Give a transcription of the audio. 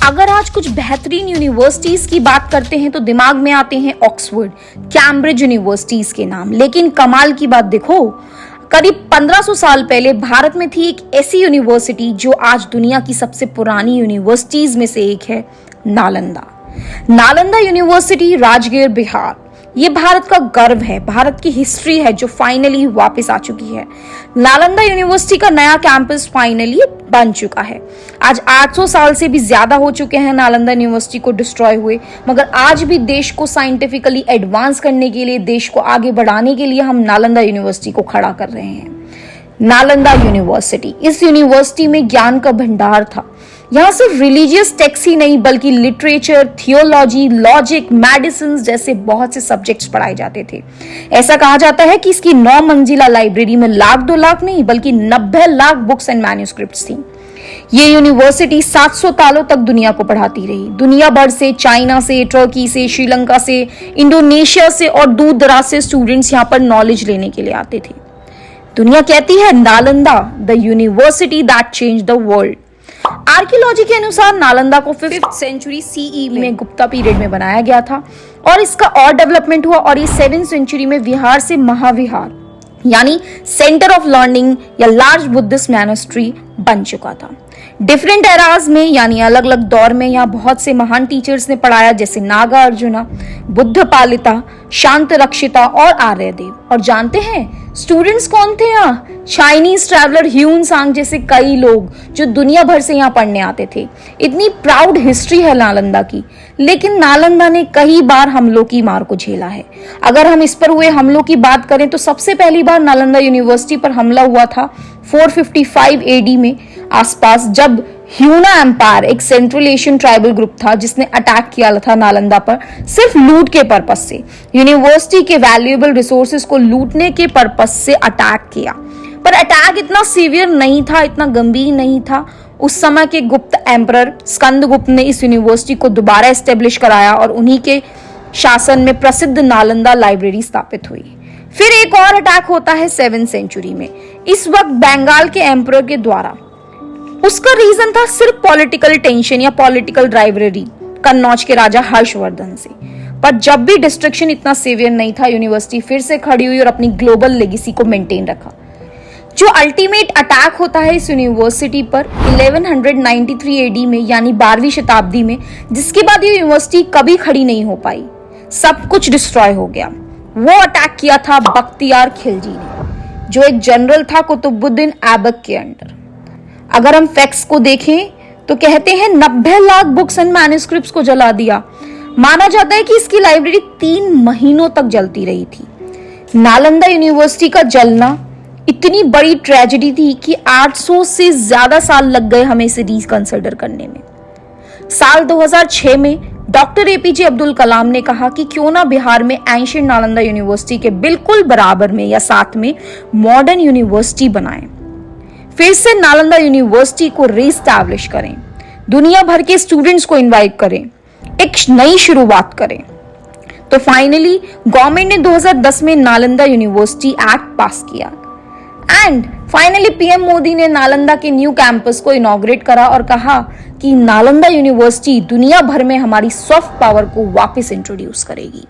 अगर आज कुछ बेहतरीन यूनिवर्सिटीज की बात करते हैं तो दिमाग में आते हैं ऑक्सफोर्ड, कैम्ब्रिज यूनिवर्सिटीज के नाम। लेकिन कमाल की बात देखो, करीब 1500 साल पहले भारत में थी एक ऐसी यूनिवर्सिटी जो आज दुनिया की सबसे पुरानी यूनिवर्सिटीज में से एक है, नालंदा। नालंदा यूनिवर्सिटी, राजगीर, बिहार। ये भारत का गर्व है, भारत की हिस्ट्री है जो फाइनली वापस आ चुकी है। नालंदा यूनिवर्सिटी का नया कैंपस फाइनली बन चुका है। आज 800 साल से भी ज्यादा हो चुके हैं नालंदा यूनिवर्सिटी को डिस्ट्रॉय हुए, मगर आज भी देश को साइंटिफिकली एडवांस करने के लिए, देश को आगे बढ़ाने के लिए हम नालंदा यूनिवर्सिटी को खड़ा कर रहे हैं। नालंदा यूनिवर्सिटी, इस यूनिवर्सिटी में ज्ञान का भंडार था। यहाँ सिर्फ रिलीजियस टेक्स्ट ही नहीं बल्कि लिटरेचर, थियोलॉजी, लॉजिक, मेडिसिन जैसे बहुत से सब्जेक्ट्स पढ़ाए जाते थे। ऐसा कहा जाता है कि इसकी 9 मंजिला लाइब्रेरी में लाख 2 लाख नहीं बल्कि 90 लाख बुक्स एंड मैन्युस्क्रिप्ट्स थी। ये यूनिवर्सिटी 700 सालों तक दुनिया को पढ़ाती रही। दुनिया भर से, चाइना से, तुर्की से, श्रीलंका से, इंडोनेशिया से और दूर दराज से स्टूडेंट्स यहाँ पर नॉलेज लेने के लिए आते थे। दुनिया कहती है Nalanda the university that change the world. Archaeology के अनुसार नालंदा को 5th सेंचुरी सीई में गुप्ता पीरियड में बनाया गया था और इसका और डेवलपमेंट हुआ और ये 7th सेंचुरी में विहार से महाविहार यानी सेंटर ऑफ लर्निंग या लार्ज बुद्धिस्ट मॉनेस्ट्री बन चुका था। डिफरेंट एराज में यानी अलग अलग दौर में यहाँ बहुत से महान टीचर्स ने पढ़ाया, जैसे नागा अर्जुना, बुद्ध पालिता, शांत रक्षिता और आर्यदेव। और जानते हैं स्टूडेंट्स कौन थे यहाँ? चाइनीज ट्रैवलर ह्यून सांग जैसे कई लोग जो दुनिया भर से यहाँ पढ़ने आते थे। इतनी प्राउड हिस्ट्री है नालंदा की। लेकिन नालंदा ने कई बार हमलों की मार को झेला है। अगर हम इस पर हुए हमलों की बात करें तो सबसे पहली बार नालंदा यूनिवर्सिटी पर हमला हुआ था 455 एडी में आसपास, जब ह्यूना एम्पायर, एक सेंट्रल एशियन ट्राइबल ग्रुप था जिसने अटैक किया था नालंदा पर सिर्फ लूट के पर्पस से। यूनिवर्सिटी के वैल्यूएबल रिसोर्सेज को लूटने के पर्पस से अटैक किया, पर अटैक इतना सीवियर नहीं था, इतना गंभीर नहीं था। उस समय के गुप्त एम्परर स्कंदगुप्त ने इस यूनिवर्सिटी को दोबारा एस्टेब्लिश कराया और उन्हीं के शासन में प्रसिद्ध नालंदा लाइब्रेरी स्थापित हुई। फिर एक और अटैक होता है 7th सेंचुरी में, इस वक्त बंगाल के एम्परर के द्वारा। उसका रीजन था सिर्फ पॉलिटिकल टेंशन या पॉलिटिकल राइवलरी कन्नौज के राजा हर्षवर्धन से। पर जब भी डिस्ट्रक्शन इतना सीवियर नहीं था, यूनिवर्सिटी फिर से खड़ी हुई और अपनी ग्लोबल लेगेसी को मेंटेन रखा। जो अल्टीमेट अटैक होता है इस यूनिवर्सिटी पर 1193 एडी में यानी 12वीं शताब्दी में, जिसके बाद ये यूनिवर्सिटी कभी खड़ी नहीं हो पाई, सब कुछ डिस्ट्रॉय हो गया। वो अटैक किया था बख्तियार खिलजी ने, जो एक जनरल था कुतुबुद्दीन ऐबक के अंडर। अगर हम फैक्ट्स को देखें तो कहते हैं 90 लाख बुक्स एंड मैन्युस्क्रिप्ट्स को जला दिया। माना जाता है कि इसकी लाइब्रेरी 3 महीनों तक जलती रही थी। नालंदा यूनिवर्सिटी का जलना इतनी बड़ी ट्रेजेडी थी कि 800 से ज्यादा साल लग गए हमें इसे रिकंसिडर करने में। साल 2006 में डॉक्टर एपीजे अब्दुल कलाम ने कहा कि क्यों ना बिहार में एंशिएंट नालंदा यूनिवर्सिटी के बिल्कुल बराबर में या साथ में मॉडर्न यूनिवर्सिटी बनाएं, फिर से नालंदा यूनिवर्सिटी को रीस्टैब्लिश करें, दुनिया भर के स्टूडेंट्स को इनवाइट करें, एक नई शुरुआत करें। तो फाइनली गवर्नमेंट ने 2010 में नालंदा यूनिवर्सिटी एक्ट पास किया एंड फाइनली पीएम मोदी ने नालंदा के न्यू कैंपस को इनॉग्रेट करा और कहा कि नालंदा यूनिवर्सिटी दुनिया भर में हमारी सॉफ्ट पावर को वापस इंट्रोड्यूस करेगी।